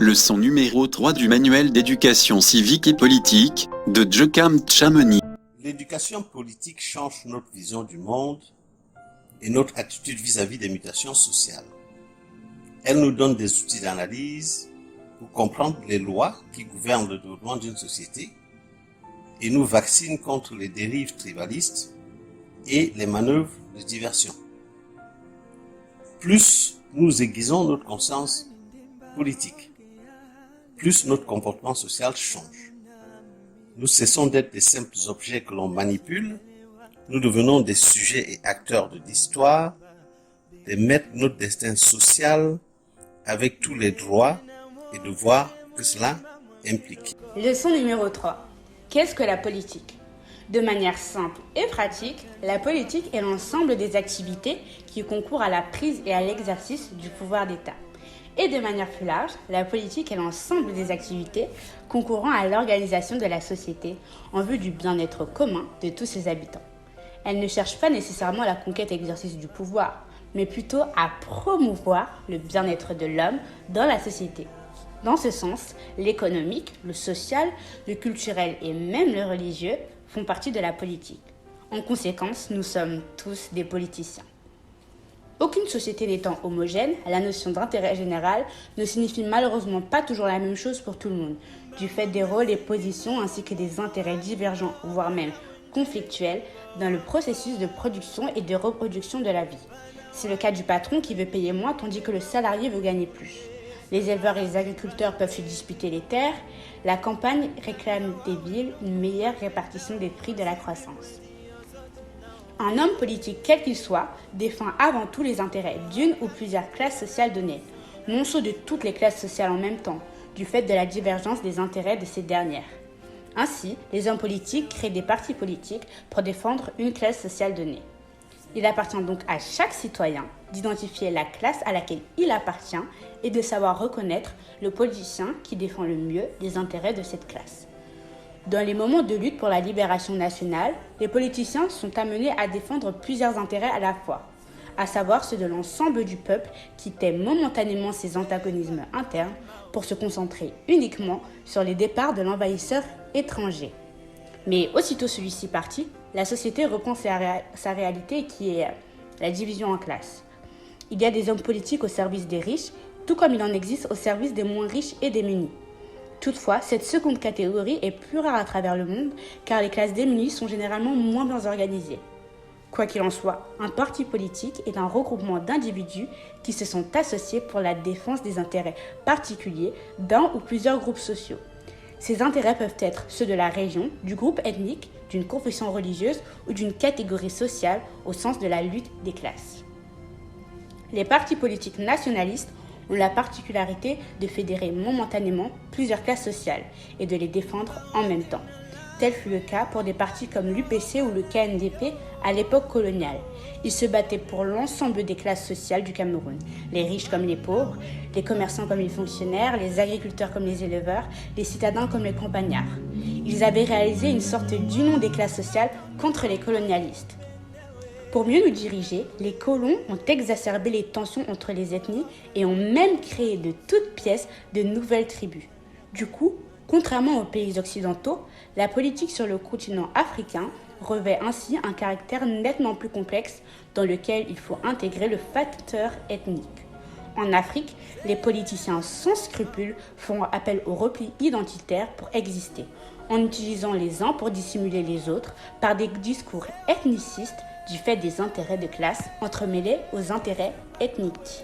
Leçon numéro 3 du manuel d'éducation civique et politique de Joachim Tchamany. L'éducation politique change notre vision du monde et notre attitude vis-à-vis des mutations sociales. Elle nous donne des outils d'analyse pour comprendre les lois qui gouvernent le développement d'une société et nous vaccine contre les dérives tribalistes et les manœuvres de diversion. Plus nous aiguisons notre conscience politique, plus notre comportement social change. Nous cessons d'être des simples objets que l'on manipule, nous devenons des sujets et acteurs de l'histoire, des maîtres de notre destin social avec tous les droits et devoirs que cela implique. Leçon numéro 3. Qu'est-ce que la politique ? De manière simple et pratique, la politique est l'ensemble des activités qui concourent à la prise et à l'exercice du pouvoir d'État. Et de manière plus large, la politique est l'ensemble des activités concourant à l'organisation de la société en vue du bien-être commun de tous ses habitants. Elle ne cherche pas nécessairement la conquête et l'exercice du pouvoir, mais plutôt à promouvoir le bien-être de l'homme dans la société. Dans ce sens, l'économique, le social, le culturel et même le religieux font partie de la politique. En conséquence, nous sommes tous des politiciens. Aucune société n'étant homogène, la notion d'intérêt général ne signifie malheureusement pas toujours la même chose pour tout le monde, du fait des rôles et positions ainsi que des intérêts divergents, voire même conflictuels, dans le processus de production et de reproduction de la vie. C'est le cas du patron qui veut payer moins tandis que le salarié veut gagner plus. Les éleveurs et les agriculteurs peuvent se disputer les terres, la campagne réclame des villes une meilleure répartition des prix de la croissance. Un homme politique, quel qu'il soit, défend avant tout les intérêts d'une ou plusieurs classes sociales données, non ceux de toutes les classes sociales en même temps, du fait de la divergence des intérêts de ces dernières. Ainsi, les hommes politiques créent des partis politiques pour défendre une classe sociale donnée. Il appartient donc à chaque citoyen d'identifier la classe à laquelle il appartient et de savoir reconnaître le politicien qui défend le mieux les intérêts de cette classe. Dans les moments de lutte pour la libération nationale, les politiciens sont amenés à défendre plusieurs intérêts à la fois, à savoir ceux de l'ensemble du peuple qui tait momentanément ses antagonismes internes pour se concentrer uniquement sur les départs de l'envahisseur étranger. Mais aussitôt celui-ci parti, la société reprend sa réalité qui est la division en classes. Il y a des hommes politiques au service des riches, tout comme il en existe au service des moins riches et des démunis. Toutefois, cette seconde catégorie est plus rare à travers le monde car les classes démunies sont généralement moins bien organisées. Quoi qu'il en soit, un parti politique est un regroupement d'individus qui se sont associés pour la défense des intérêts particuliers d'un ou plusieurs groupes sociaux. Ces intérêts peuvent être ceux de la région, du groupe ethnique, d'une confession religieuse ou d'une catégorie sociale au sens de la lutte des classes. Les partis politiques nationalistes ont la particularité de fédérer momentanément plusieurs classes sociales et de les défendre en même temps. Tel fut le cas pour des partis comme l'UPC ou le KNDP à l'époque coloniale. Ils se battaient pour l'ensemble des classes sociales du Cameroun, les riches comme les pauvres, les commerçants comme les fonctionnaires, les agriculteurs comme les éleveurs, les citadins comme les campagnards. Ils avaient réalisé une sorte d'union des classes sociales contre les colonialistes. Pour mieux nous diriger, les colons ont exacerbé les tensions entre les ethnies et ont même créé de toutes pièces de nouvelles tribus. Du coup, contrairement aux pays occidentaux, la politique sur le continent africain revêt ainsi un caractère nettement plus complexe dans lequel il faut intégrer le facteur ethnique. En Afrique, les politiciens sans scrupules font appel au repli identitaire pour exister, en utilisant les uns pour dissimuler les autres par des discours ethnicistes du fait des intérêts de classe entremêlés aux intérêts ethniques.